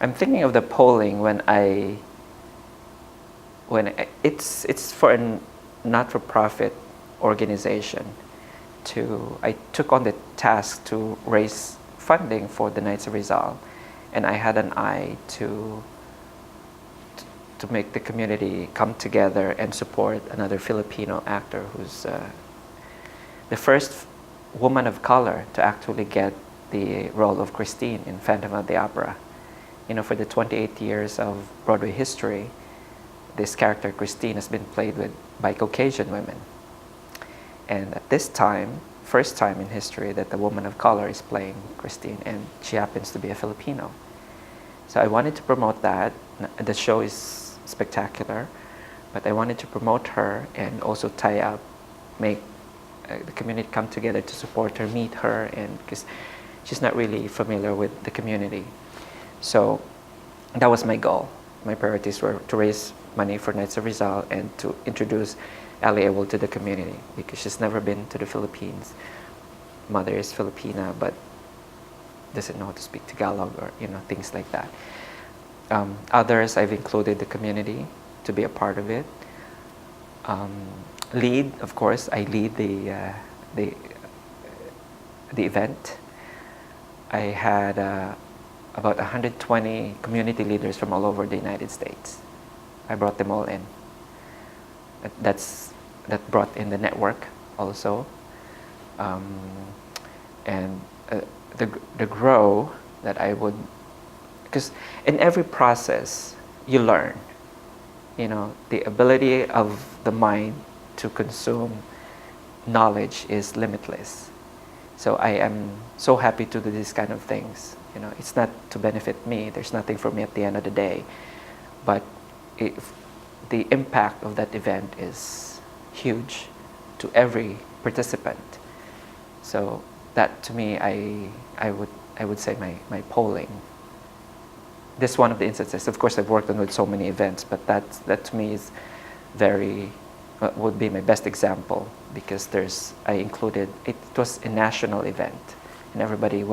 I'm thinking of the polling it's for a not-for-profit organization. I took on the task to raise funding for the Knights of Rizal, and I had an eye to make the community come together and support another Filipino actor who's the first woman of color to actually get the role of Christine in Phantom of the Opera. You know, for the 28 years of Broadway history, this character Christine has been played by Caucasian women. And at this time, first time in history that a woman of color is playing Christine, and she happens to be a Filipino. So I wanted to promote that. The show is spectacular, but I wanted to promote her and also tie up, make the community come together to support her, meet her, and because she's not really familiar with the community. So that was my goal. My priorities were to raise money for Knights of Rizal and to introduce Ali Ewell to the community because she's never been to the Philippines. Mother is Filipina, but doesn't know how to speak Tagalog or things like that. Others, I've included the community to be a part of it. Lead, of course, I lead the event. I had about 120 community leaders from all over the United States. I brought them all in. That brought in the network also, and the grow that I would, because in every process you learn. The ability of the mind to consume knowledge is limitless. So I am so happy to do these kind of things. It's not to benefit me. There's nothing for me at the end of the day, but the impact of that event is huge to every participant. So that to me, I would say my polling. This is one of the instances. Of course, I've worked on with so many events, but that to me is would be my best example because I included, it was a national event and everybody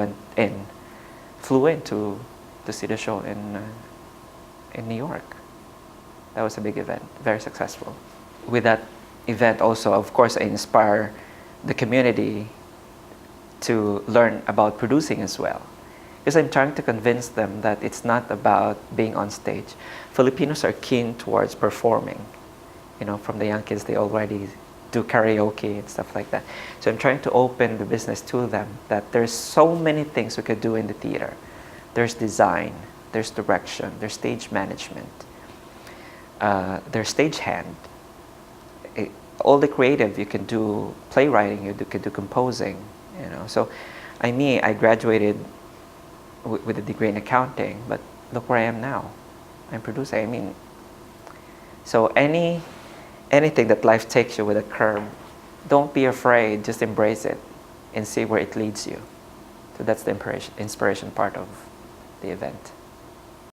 flew in to see the show in New York. That was a big event, very successful. With that event also, of course, I inspire the community to learn about producing as well. Because I'm trying to convince them that it's not about being on stage. Filipinos are keen towards performing. From the young kids, they already do karaoke and stuff like that. So I'm trying to open the business to them that there's so many things we could do in the theater. There's design, there's direction, there's stage management, there's stagehand. All the creative, you can do playwriting, you can do composing. So I graduated with a degree in accounting, but look where I am now. I'm producing. So anything that life takes you with a curve, don't be afraid, just embrace it and see where it leads you. So that's the inspiration part of the event.